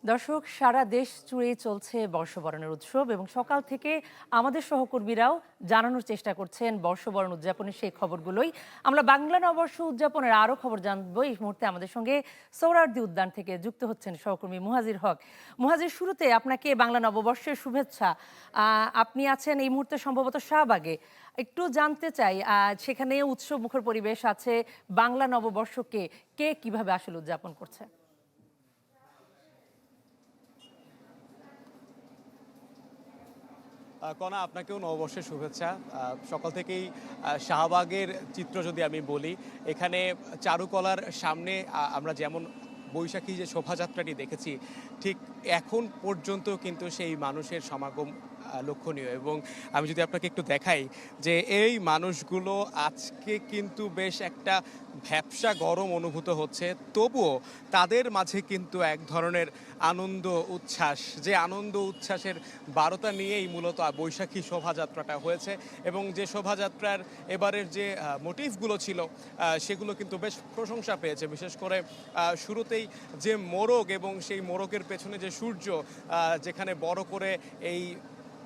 দর্শক, সারা দেশ জুড়ে চলছে বর্ষবরণের উৎসব এবং সকাল থেকে আমাদের সহকর্মীরাও জানানোর চেষ্টা করছেন বর্ষবরণ উদযাপনের সেই খবরগুলোই। আমরা বাংলা নববর্ষ উদযাপনের আরও খবর জানবো। এই মুহূর্তে আমাদের সঙ্গে সোহরাওয়ার্দী উদ্যান থেকে যুক্ত হচ্ছেন সহকর্মী মুহাজির হক। মুহাজির, শুরুতে আপনাকে বাংলা নববর্ষের শুভেচ্ছা। আপনি আছেন এই মুহূর্তে সম্ভবত শাহবাগে। একটু জানতে চাই, সেখানে উৎসব মুখর পরিবেশ আছে, বাংলা নববর্ষকে কে কিভাবে আসলে উদযাপন করছে? কণা, আপনাকেও নববর্ষের শুভেচ্ছা। সকাল থেকেই শাহবাগের চিত্র যদি আমি বলি, এখানে চারুকলার সামনে আমরা যেমন বৈশাখী যে শোভাযাত্রাটি দেখেছি, ঠিক এখন পর্যন্ত কিন্তু সেই মানুষের সমাগম লক্ষণীয়। এবং আমি যদি আপনাকে একটু দেখাই যে এই মানুষগুলো আজকে কিন্তু বেশ একটা ভ্যাপসা গরম অনুভূত হচ্ছে, তবুও তাদের মাঝে কিন্তু এক ধরনের আনন্দ উচ্ছ্বাস, যে আনন্দ উচ্ছ্বাসের বারতা নিয়েই মূলত বৈশাখী শোভাযাত্রাটা হয়েছে। এবং যে শোভাযাত্রার এবারের যে মোটিভগুলো ছিল সেগুলো কিন্তু বেশ প্রশংসা পেয়েছে। বিশেষ করে শুরুতেই যে মোরগ এবং সেই মোরগের পেছনে যে সূর্য, যেখানে বড় করে এই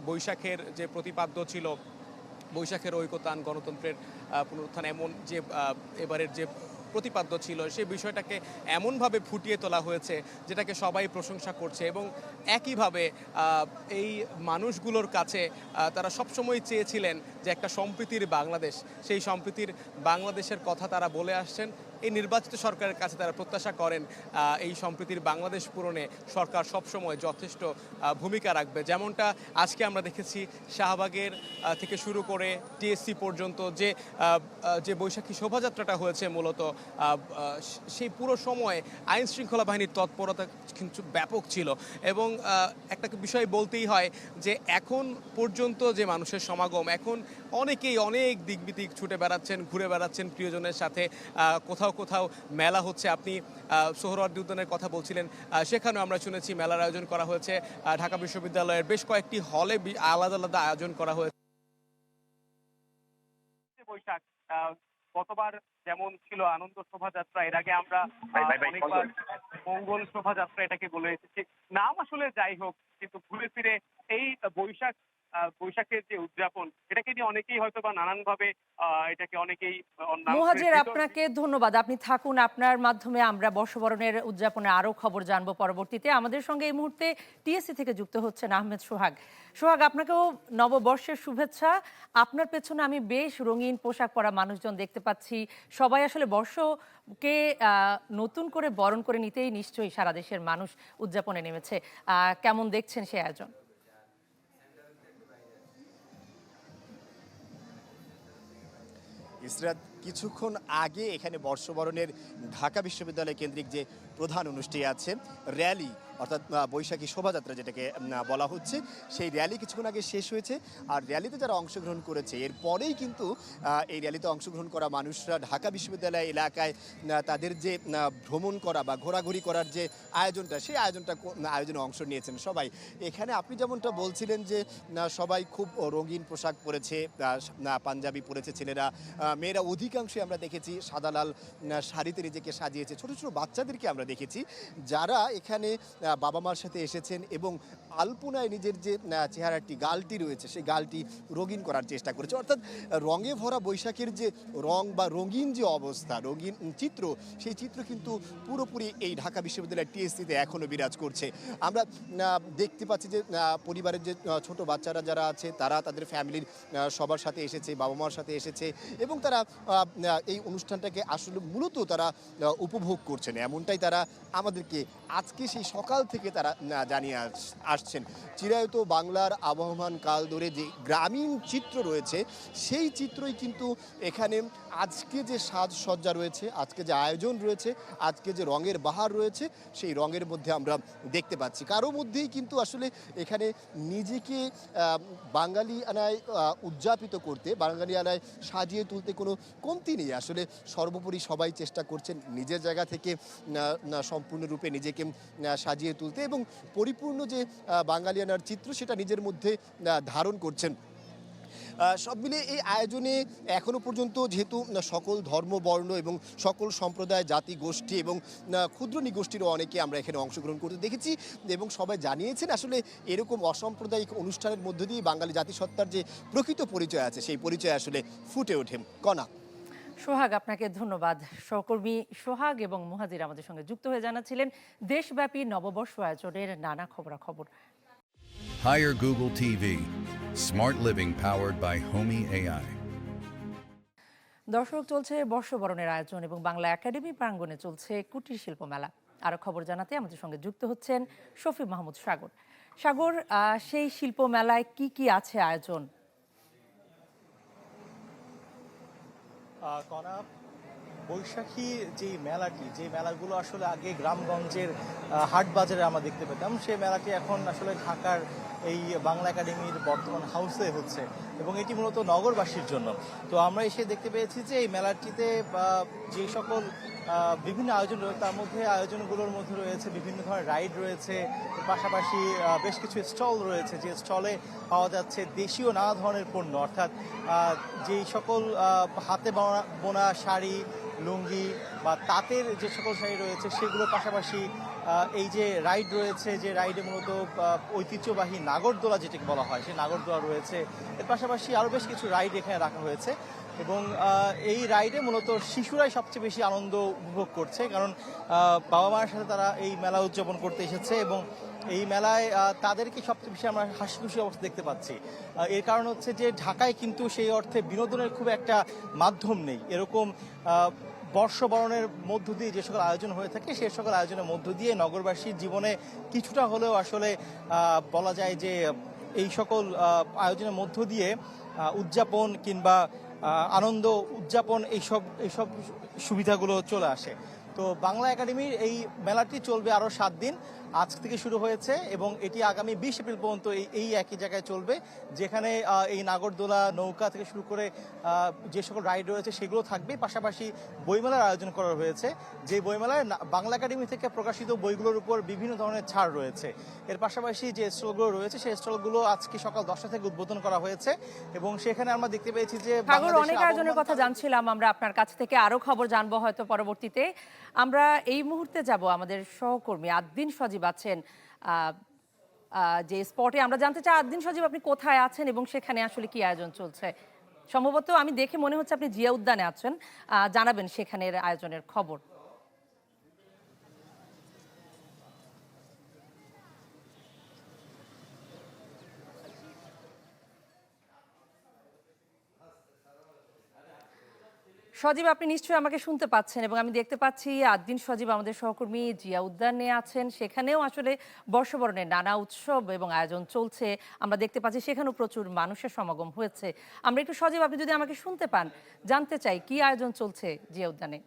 বৈশাখের যে প্রতিপাদ্য ছিল, বৈশাখের ঐকতান, গণতন্ত্রের পুনরুত্থান, এমন যে এবারের যে প্রতিপাদ্য ছিল, সেই বিষয়টাকে এমনভাবে ফুটিয়ে তোলা হয়েছে যেটাকে সবাই প্রশংসা করছে। এবং একইভাবে এই মানুষগুলোর কাছে তারা সবসময় চেয়েছিলেন যে একটা সম্প্রীতির বাংলাদেশ, সেই সম্প্রীতির বাংলাদেশের কথা তারা বলে আসছেন। এই নির্বাচিত সরকারের কাছে তারা প্রত্যাশা করেন এই সম্প্রীতির বাংলাদেশ পূরণে সরকার সবসময় যথেষ্ট ভূমিকা রাখবে। যেমনটা আজকে আমরা দেখেছি শাহবাগের থেকে শুরু করে টিএসসি পর্যন্ত যে বৈশাখী শোভাযাত্রাটা হয়েছে, মূলত সেই পুরো সময়ে আইন শৃঙ্খলা বাহিনীর তৎপরতা কিন্তু ব্যাপক ছিল। এবং একটা বিষয় বলতেই হয় যে এখন পর্যন্ত যে মানুষের সমাগম, এখন অনেকেই অনেক দিক বিদিক ছুটে বেড়াচ্ছেন, ঘুরে বেড়াচ্ছেন প্রিয়জনের সাথে। কোথাও কোথাও মেলা হচ্ছে, আপনি সোহরাওয়ার্দী উদ্যানের কথা বলছিলেন, সেখানেও আমরা শুনেছি মেলার আয়োজন করা হয়েছে। ঢাকা বিশ্ববিদ্যালয়ের বেশ কয়েকটি হলে আলাদা আলাদা আয়োজন করা হয়েছে। বৈশাখ গতবার যেমন ছিল আনন্দ শোভাযাত্রা, এর আগে আমরা অনেকবার মঙ্গল শোভাযাত্রা এটাকে বলে এসেছি। নাম আসলে যাই হোক, কিন্তু ঘুরে ফিরে এই বৈশাখের যে উদযাপন, এটাকে নিয়ে অনেকেই হয়তো বা নানানভাবে এটাকে অনেকেই মুহাজির, আপনাকে ধন্যবাদ। আপনি থাকুন, আপনার মাধ্যমে আমরা বর্ষবরণের উদযাপনের আরও খবর জানবো পরবর্তীতে। আমাদের সঙ্গে এই মুহূর্তে টিএসসি থেকে যুক্ত হচ্ছেন আহমেদ সোহাগ। সোহাগ, আপনাকেও নববর্ষের শুভেচ্ছা। আপনার পেছনে আমি বেশ রঙিন পোশাক পরা মানুষজন দেখতে পাচ্ছি। সবাই আসলে বর্ষকে নতুন করে বরণ করে নিতেই নিশ্চয়ই সারা দেশের মানুষ উদযাপনে নেমেছে। কেমন দেখছেন সেই আয়োজন? ইসরাত, কিছুক্ষণ আগে এখানে বর্ষবরণের ঢাকা বিশ্ববিদ্যালয় কেন্দ্রিক যে প্রধান অনুষ্ঠানটি আছে, র্যালি, অর্থাৎ বৈশাখী শোভাযাত্রা যেটাকে বলা হচ্ছে, সেই র্যালি কিছুক্ষণ আগে শেষ হয়েছে। আর র্যালিতে যারা অংশগ্রহণ করেছে, এরপরেই কিন্তু এই র্যালিতে অংশগ্রহণ করা মানুষরা ঢাকা বিশ্ববিদ্যালয় এলাকায় তাদের যে ভ্রমণ করা বা ঘোরাঘুরি করার যে আয়োজনটা, সেই আয়োজনে অংশ নিয়েছেন সবাই। এখানে আপনি যেমনটা বলছিলেন যে সবাই খুব রঙিন পোশাক পরেছে, পাঞ্জাবি পরেছে ছেলেরা, মেয়েরা অধিকাংশই আমরা দেখেছি সাদা লাল শাড়িতে নিজেকে সাজিয়েছে। ছোট ছোট বাচ্চাদেরকে আমরা দেখেছি যারা এখানে বাবা মার সাথে এসেছেন এবং আলপনায় নিজের যে চেহারাটি, গালটি রয়েছে, সেই গালটি রঙিন করার চেষ্টা করেছে। অর্থাৎ রঙে ভরা বৈশাখের যে রং বা রঙিন যে অবস্থা, রঙিন চিত্র, সেই চিত্র কিন্তু পুরোপুরি এই ঢাকা বিশ্ববিদ্যালয়ের টিএসসিতে এখনও বিরাজ করছে। আমরা দেখতে পাচ্ছি যে পরিবারের যে ছোট বাচ্চারা যারা আছে, তারা তাদের ফ্যামিলির সবার সাথে এসেছে, বাবা মার সাথে এসেছে এবং তারা এই অনুষ্ঠানটাকে আসলে মূলত তারা উপভোগ করছেন, এমনটাই তারা আমাদেরকে আজকে সেই সকাল থেকে তারা জানিয়ে আসছেন। চিরায়ত বাংলার আবহমান কাল ধরে যে গ্রামীণ চিত্র রয়েছে, সেই চিত্রই কিন্তু এখানে আজকে যে সাজসজ্জা রয়েছে, আজকে যে আয়োজন রয়েছে, আজকে যে রঙের বাহার রয়েছে, সেই রঙের মধ্যে আমরা দেখতে পাচ্ছি। কারো মধ্যেই কিন্তু আসলে এখানে নিজেকে বাঙালি আনায় উদযাপিত করতে, বাঙালি আনায় সাজিয়ে তুলতে কোনো কমতি নেই। আসলে সর্বোপরি সবাই চেষ্টা করছেন নিজের জায়গা থেকে সম্পূর্ণরূপে নিজেকে সাজিয়ে তুলতে এবং পরিপূর্ণ যে বাঙালিয়ানার চিত্র, সেটা নিজের মধ্যে ধারণ করছেন। সব মিলিয়ে এই আয়োজনে এখনো পর্যন্ত যেহেতু সকল ধর্ম বর্ণ এবং সকল সম্প্রদায় জাতি গোষ্ঠী এবং ক্ষুদ্র নিগোষ্ঠীরও অনেকে আমরা এখানে অংশগ্রহণ করতে দেখেছি এবং সবাই জানিয়েছেন আসলে এরকম অসাম্প্রদায়িক অনুষ্ঠানের মধ্য দিয়ে বাঙালি জাতিসত্তার যে প্রকৃত পরিচয় আছে সেই পরিচয় আসলে ফুটে ওঠে। কণা। সোহাগ, আপনাকে ধন্যবাদ। সহকর্মী সোহাগ এবং মুহাজির আমাদের সঙ্গে যুক্ত হয়ে জানাচ্ছিলেন দেশব্যাপী নববর্ষ আয়োজনের নানা খবরাখবর। Hire Google TV. Smart living powered by Homey AI. দর্শক, চলছে বর্ষবরণের আয়োজন এবং বাংলা একাডেমি প্রাঙ্গণে চলছে কুটির শিল্প মেলা। আরো খবর জানাতে আমাদের সঙ্গে যুক্ত হচ্ছেন শফি মাহমুদ সাগর। সাগর, সেই শিল্প মেলায় কি কি আছে আয়োজন? কণা, বৈশাখী যে মেলাটি, যে মেলাগুলো আসলে আগে গ্রামগঞ্জের হাট বাজারে আমরা দেখতে পেতাম, সেই মেলাটি এখন আসলে ঢাকার এই বাংলা একাডেমির বর্তমান হাউসে হচ্ছে এবং এটি মূলত নগরবাসীর জন্য। তো আমরা এসে দেখতে পেয়েছি যে এই মেলাটিতে যে সকল বিভিন্ন আয়োজন রয়েছে, তার মধ্যে আয়োজনগুলোর মধ্যে রয়েছে বিভিন্ন ধরনের রাইড রয়েছে, পাশাপাশি বেশ কিছু স্টল রয়েছে, যে স্টলে পাওয়া যাচ্ছে দেশীয় নানা ধরনের পণ্য, অর্থাৎ যেই সকল হাতে বোনা শাড়ি, লুঙ্গি বা তাঁতের যে সকল শাড়ি রয়েছে সেগুলোর পাশাপাশি এই যে রাইড রয়েছে, যে রাইডে মূলত ঐতিহ্যবাহী নাগরদোলা যেটাকে বলা হয়, সেই নাগরদোলা রয়েছে। এর পাশাপাশি আরও বেশ কিছু রাইড এখানে রাখা হয়েছে এবং এই রাইডে মূলত শিশুরাই সবচেয়ে বেশি আনন্দ উপভোগ করছে, কারণ বাবা মায়ের সাথে তারা এই মেলা উদযাপন করতে এসেছে এবং এই মেলায় তাদেরকে সবচেয়ে বেশি আমরা হাসি খুশি অবস্থা দেখতে পাচ্ছি। এর কারণ হচ্ছে যে ঢাকায় কিন্তু সেই অর্থে বিনোদনের খুব একটা মাধ্যম নেই। এরকম বর্ষবরণের মধ্য দিয়ে যে সকল আয়োজন হয়ে থাকে, সেই সকল আয়োজনের মধ্য দিয়ে নগরবাসীর জীবনে কিছুটা হলেও আসলে বলা যায় যে এই সকল আয়োজনের মধ্য দিয়ে উদযাপন কিংবা আনন্দ উদযাপন এইসব সুবিধাগুলো চলে আসে। তো বাংলা একাডেমির এই মেলাটি চলবে আরও 7 দিন। আজ থেকে শুরু হয়েছে এবং এটি আগামী 20 এপ্রিল পর্যন্ত এই একই জায়গায় চলবে, যেখানে এই নাগরদোলা, নৌকা থেকে শুরু করে যে সকল রাইড রয়েছে সেগুলো থাকবে। পাশাপাশি বইমেলার আয়োজন করা হয়েছে, যে বইমেলায় বাংলা একাডেমি থেকে প্রকাশিত বইগুলোর উপর বিভিন্ন ধরনের ছাড় রয়েছে। এর পাশাপাশি যে স্টলগুলো রয়েছে সেই স্টলগুলো আজকে সকাল 10টা থেকে উদ্বোধন করা হয়েছে এবং সেখানে আমরা দেখতে পেয়েছি যে অনেক আয়োজনের কথা জানছিলাম আমরা, আপনার কাছ থেকে আরো খবর জানবো হয়তো পরবর্তীতে। আমরা এই মুহূর্তে যাব আমাদের সহকর্মী আদ্দিন সজীব আছেন যে স্পটে। আমরা জানতে চাই, আদ্দিন সজীব, আপনি কোথায় আছেন এবং সেখানে আসলে কি আয়োজন চলছে? সম্ভবত আমি দেখে মনে হচ্ছে আপনি জিয়া উদ্যানে আছেন, জানাবেন সেখানের আয়োজনের খবর। সজীব, আপনি নিশ্চয়ই আমাকে শুনতে পাচ্ছেন এবং আমি দেখতে পাচ্ছি আদ্দিন সজীব আমাদের সহকর্মী জিয়া উদ্যানে আছেন। সেখানেও আসলে বর্ষবরণের নানা উৎসব এবং আয়োজন চলছে। আমরা দেখতে পাচ্ছি সেখানেও প্রচুর মানুষের সমাগম হয়েছে। আমরা একটু, সজীব, আপনি যদি আমাকে শুনতে পান, জানতে চাই কি আয়োজন চলছে জিয়া উদ্যানে।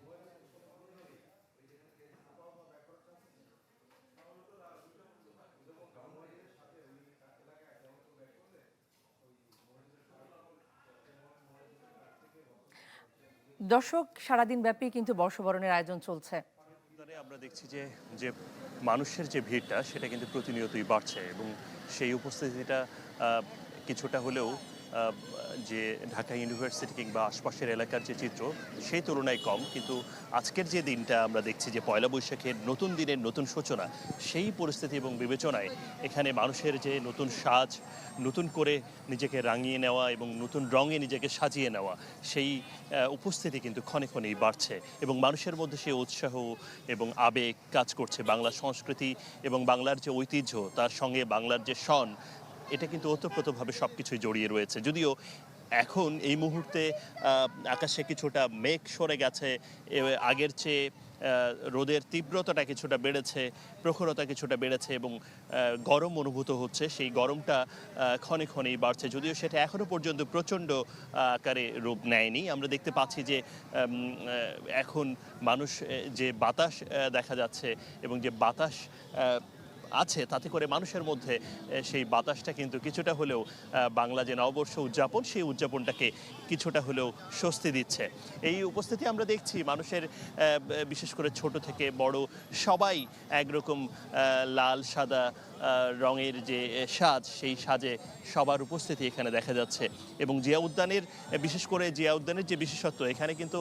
দর্শক, সারাদিন ব্যাপী কিন্তু বর্ষবরণের আয়োজন চলছে। আমরা দেখছি যে যে মানুষের যে ভিড়টা সেটা কিন্তু প্রতিনিয়তই বাড়ছে এবং সেই উপস্থিতিটা কিছুটা হলেও যে ঢাকা ইউনিভার্সিটি কিংবা আশপাশের এলাকার যে চিত্র সেই তুলনায় কম, কিন্তু আজকের যে দিনটা আমরা দেখছি যে পয়লা বৈশাখের নতুন দিনের নতুন সূচনা, সেই পরিস্থিতি এবং বিবেচনায় এখানে মানুষের যে নতুন সাজ, নতুন করে নিজেকে রাঙিয়ে নেওয়া এবং নতুন রঙে নিজেকে সাজিয়ে নেওয়া, সেই উপস্থিতি কিন্তু ক্ষণে ক্ষণেই বাড়ছে এবং মানুষের মধ্যে সেই উৎসাহ এবং আবেগ কাজ করছে। বাংলা সংস্কৃতি এবং বাংলার যে ঐতিহ্য, তার সঙ্গে বাংলার যে সন, এটা কিন্তু ওতপ্রোতভাবে সব কিছুই জড়িয়ে রয়েছে। যদিও এখন এই মুহূর্তে আকাশে কিছুটা মেঘ সরে গেছে, আগের চেয়ে রোদের তীব্রতাটা কিছুটা বেড়েছে, প্রখরতা কিছুটা বেড়েছে এবং গরম অনুভূত হচ্ছে। সেই গরমটা ক্ষণে ক্ষণেই বাড়ছে, যদিও সেটা এখনো পর্যন্ত প্রচণ্ড আকারে রূপ নেয়নি। আমরা দেখতে পাচ্ছি যে এখন মানুষ যে বাতাস দেখা যাচ্ছে এবং যে বাতাস আছে, তাতে করে মানুষের মধ্যে সেই বাতাসটা কিন্তু কিছুটা হলেও বাংলা যে নববর্ষ উদযাপন, সেই উদযাপনটাকে কিছুটা হলেও স্বস্তি দিচ্ছে। এই উপস্থিতি আমরা দেখছি মানুষের, বিশেষ করে ছোট থেকে বড় সবাই একরকম লাল সাদা রঙের যে সাজ, সেই সাজে সবার উপস্থিতি এখানে দেখা যাচ্ছে। এবং জিয়া উদ্যানের, বিশেষ করে জিয়া উদ্যানের যে বিশেষত্ব, এখানে কিন্তু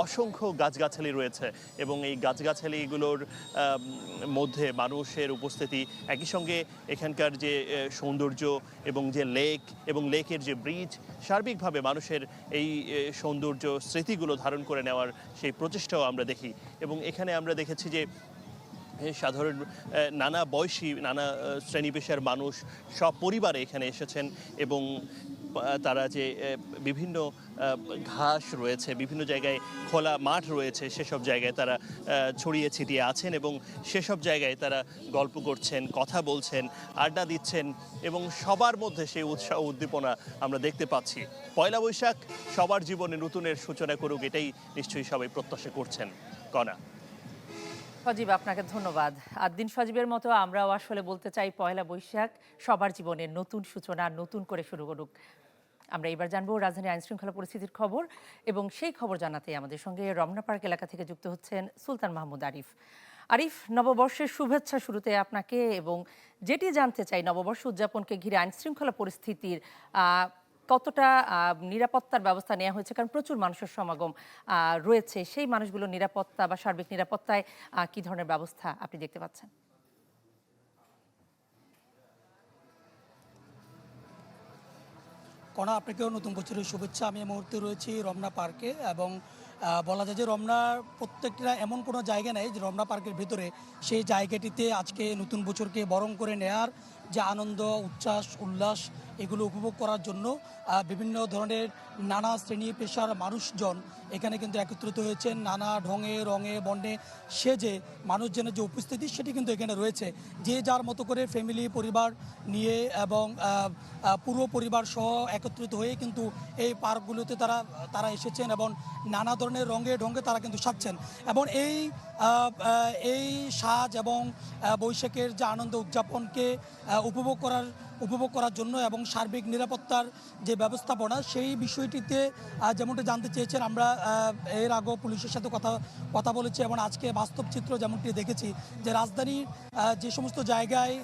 অসংখ্য গাছগাছালি রয়েছে এবং এই গাছগাছালিগুলোর মধ্যে মানুষের উপস্থিতি, একই সঙ্গে এখানকার যে সৌন্দর্য এবং যে লেক এবং লেকের যে ব্রিজ, সার্বিকভাবে মানুষের এই সৌন্দর্য স্মৃতিগুলো ধারণ করে নেওয়ার সেই প্রচেষ্টাও আমরা দেখি। এবং এখানে আমরা দেখেছি যে সাধারণ নানা বয়সী, নানা শ্রেণী পেশার মানুষ সব পরিবারে এখানে এসেছেন এবং তারা যে বিভিন্ন ঘাস রয়েছে, বিভিন্ন জায়গায় খোলা মাঠ রয়েছে, সেসব জায়গায় তারা ছড়িয়ে ছিটিয়ে আছেন এবং সেসব জায়গায় তারা গল্প করছেন, কথা বলছেন, আড্ডা দিচ্ছেন এবং সবার মধ্যে সেই উৎসাহ উদ্দীপনা আমরা দেখতে পাচ্ছি। পয়লা বৈশাখ সবার জীবনে নতুনের সূচনা করুক, এটাই নিশ্চয়ই সবাই প্রত্যাশা করছেন। কণা। সজীব, আপনাকে ধন্যবাদ। আর দিন সজীবের মতো আমরাও আসলে বলতে চাই পয়লা বৈশাখ সবার জীবনে নতুন সূচনা, নতুন করে শুরু করুক। আমরা এবার জানবো রাজধানী আইনশৃঙ্খলা পরিস্থিতির খবর এবং সেই খবর জানাতে আমাদের সঙ্গে রমনা পার্ক এলাকা থেকে যুক্ত হচ্ছেন সুলতান মাহমুদ আরিফ। আরিফ, নববর্ষের শুভেচ্ছা শুরুতে আপনাকে, এবং যেটি জানতে চাই নববর্ষ উদযাপনকে ঘিরে আইনশৃঙ্খলা পরিস্থিতির কতটা নিরাপত্তার ব্যবস্থা নেওয়া হয়েছে, কারণ প্রচুর মানুষের সমাগম রয়েছে, সেই মানুষগুলোর নিরাপত্তা বা সার্বিক নিরাপত্তায় কি ধরনের ব্যবস্থা আপনি দেখতে পাচ্ছেন? কণা, আপনাকেও নতুন বছরের শুভেচ্ছা। আমি এই মুহূর্তে রয়েছি রমনা পার্কে এবং বলা যায় যে রমনার প্রত্যেকটা এমন কোনো জায়গা নেই যে রমনা পার্কের ভেতরে সেই জায়গাটিতে আজকে নতুন বছরকে বরণ করে নেয়ার যে আনন্দ, উচ্ছ্বাস, উল্লাস এগুলো উপভোগ করার জন্য বিভিন্ন ধরনের নানা শ্রেণী পেশার মানুষজন এখানে কিন্তু একত্রিত হয়েছেন। নানা ঢঙে, রঙে, বর্ণে সেজে মানুষজনের যে উপস্থিতি সেটি কিন্তু এখানে রয়েছে। যে যার মতো করে ফ্যামিলি, পরিবার নিয়ে এবং পুরো পরিবার সহ একত্রিত হয়ে কিন্তু এই পার্কগুলোতে তারা এসেছেন এবং নানা ধরনের রঙে ঢঙে তারা কিন্তু সাজছেন। এবং এই সাজ এবং বৈশাখের যে আনন্দ উদযাপনকে উপভোগ করার জন্য এবং সার্বিক নিরাপত্তার যে ব্যবস্থাপনা সেই বিষয়টিতে যেমনটি জানতে চেয়েছেন, আমরা এর আগেও পুলিশের সাথে কথা বলেছি এবং আজকে বাস্তব চিত্র যেমনটি দেখেছি যে রাজধানীর যে সমস্ত জায়গায়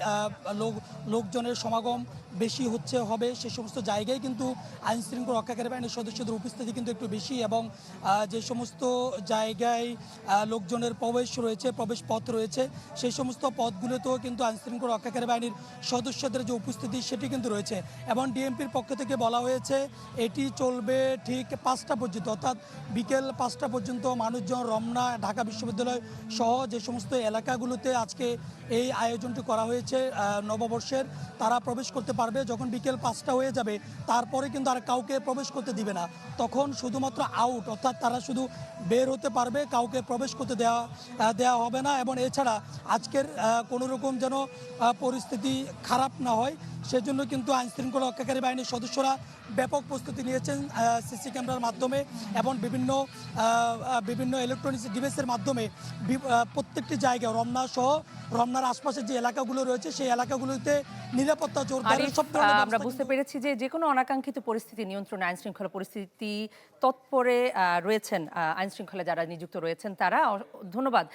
লোকজনের সমাগম বেশি হবে সে সমস্ত জায়গায় কিন্তু আইন শৃঙ্খলা রক্ষাকারী বাহিনীর সদস্যদের উপস্থিতি কিন্তু একটু বেশি এবং যে সমস্ত জায়গায় লোকজনের প্রবেশ পথ রয়েছে সেই সমস্ত পথগুলোতেও কিন্তু আইন শৃঙ্খলা রক্ষাকারী বাহিনীর সদস্যদের যে উপস্থিতি সেটি কিন্তু রয়েছে। এবং ডিএমপির পক্ষ থেকে বলা হয়েছে এটি চলবে ঠিক 5টা পর্যন্ত, অর্থাৎ বিকেল 5টা পর্যন্ত মানুষজন রমনা, ঢাকা বিশ্ববিদ্যালয় সহ যে সমস্ত এলাকাগুলোতে আজকে এই আয়োজনটি করা হয়েছে নববর্ষের, তারা প্রবেশ করতে পারবে। যখন বিকেল 5টা হয়ে যাবে তারপরে কিন্তু আর কাউকে প্রবেশ করতে দিবে না, তখন শুধুমাত্র আউট, অর্থাৎ তারা শুধু বের হতে পারবে, কাউকে প্রবেশ করতে দেওয়া হবে না। এবং এছাড়া আজকের কোনো রকম যেন পরিস্থিতি খারাপ না হয় সেজন্য কিন্তু আইন শৃঙ্খলা রক্ষাকারী বাহিনীর সদস্যরা ব্যাপক প্রস্তুতি নিয়েছেন সিসি ক্যামেরার মাধ্যমে এবং বিভিন্ন ইলেকট্রনিক্স ডিভাইসের মাধ্যমে প্রত্যেকটি জায়গায় রমনা সহ রমনার আশপাশের যে এলাকাগুলো রয়েছে সেই এলাকাগুলোতে নিরাপত্তা জোরদারের সব ধরনের আমরা বুঝতে পেরেছি যে কোনো অনাকাঙ্ক্ষিত পরিস্থিতি নিয়ন্ত্রণে আইন শৃঙ্খলা পরিস্থিতি তৎপরে রয়েছেন আইন শৃঙ্খলা যারা নিযুক্ত রয়েছেন তারা। ধন্যবাদ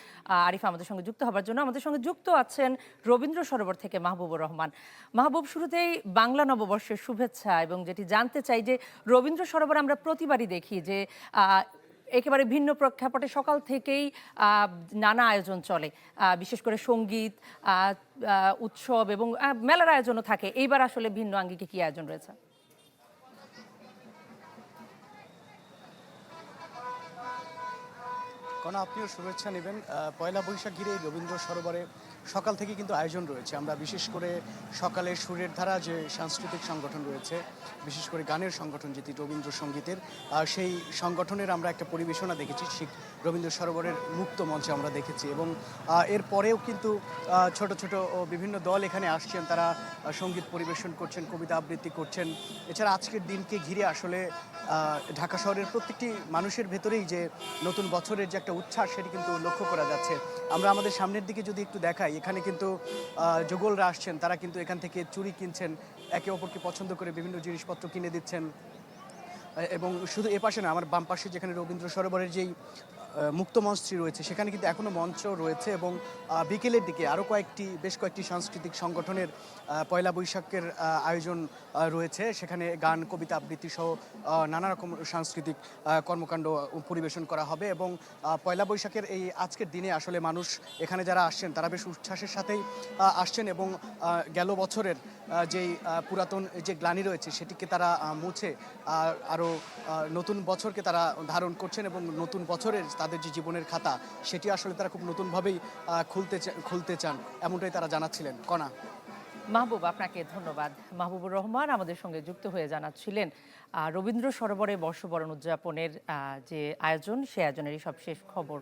আরিফ আমাদের সঙ্গে যুক্ত হবার জন্য। আমাদের সঙ্গে যুক্ত আছেন রবীন্দ্র সরোবর থেকে মাহবুবুর রহমান। মাহবুব, শুরুতেই বাংলা নববর্ষের শুভেচ্ছা, এবং যেটি জানতে চাই যে রবীন্দ্র সরোবর আমরা প্রতিবারই দেখি যে একেবারে ভিন্ন প্রেক্ষাপটে সকাল থেকেই নানা আয়োজন চলে, বিশেষ করে সঙ্গীত, উৎসব এবং মেলার আয়োজনও থাকে। এইবার আসলে ভিন্ন আঙ্গিকে কি আয়োজন রয়েছে? কারণ আপনিও শুভেচ্ছা নেবেন। পয়লা বৈশাখ ঘিরে রবীন্দ্র সরোবরে সকাল থেকে কিন্তু আয়োজন রয়েছে। আমরা বিশেষ করে সকালে সুরের ধারা যে সাংস্কৃতিক সংগঠন রয়েছে, বিশেষ করে গানের সংগঠন যেটি রবীন্দ্রসঙ্গীতের, সেই সংগঠনের আমরা একটা পরিবেশনা দেখেছি ঠিক রবীন্দ্র সরোবরের মুক্ত মঞ্চে আমরা দেখেছি। এবং এর পরেও কিন্তু ছোট ছোট বিভিন্ন দল এখানে আসছেন, তারা সঙ্গীত পরিবেশন করছেন, কবিতা আবৃত্তি করছেন। এছাড়া আজকের দিনকে ঘিরে আসলে ঢাকা শহরের প্রত্যেকটি মানুষের ভেতরেই যে নতুন বছরের যে একটা উচ্ছ্বাস সেটি কিন্তু লক্ষ্য করা যাচ্ছে। আমরা আমাদের সামনের দিকে যদি একটু দেখাই, এখানে কিন্তু যুগলরা আসছেন, তারা কিন্তু এখান থেকে চুড়ি কিনছেন, একে অপরকে পছন্দ করে বিভিন্ন জিনিসপত্র কিনে দিচ্ছেন। এবং শুধু এ পাশে না, আমার বাম পাশে যেখানে রবীন্দ্র সরোবরের যেই মুক্ত মঞ্চটি রয়েছে সেখানে কিন্তু এখনও মঞ্চ রয়েছে এবং বিকেলের দিকে আরও বেশ কয়েকটি সাংস্কৃতিক সংগঠনের পয়লা বৈশাখের আয়োজন রয়েছে। সেখানে গান, কবিতা আবৃত্তি সহ নানা রকম সাংস্কৃতিক কর্মকাণ্ড পরিবেশন করা হবে এবং পয়লা বৈশাখের এই আজকের দিনে আসলে মানুষ এখানে যারা আসছেন তারা বেশ উচ্ছ্বাসের সাথেই আসছেন এবং গেল বছরের যেই পুরাতন যে গ্লানি রয়েছে সেটিকে তারা মুছে আরও নতুন বছরকে তারা ধারণ করছেন এবং নতুন বছরের তাদের যে জীবনের খাতা সেটি আসলে তারা খুব নতুনভাবেই খুলতে চান, এমনটাই তারা জানাচ্ছিলেন। কণা। মাহবুব, আপনাকে ধন্যবাদ। মাহবুবুর রহমান আমাদের সঙ্গে যুক্ত হয়ে জানাচ্ছিলেন রবীন্দ্র সরোবরে বর্ষবরণ উদযাপনের যে আয়োজন, সে আয়োজনেরই সবশেষ খবর।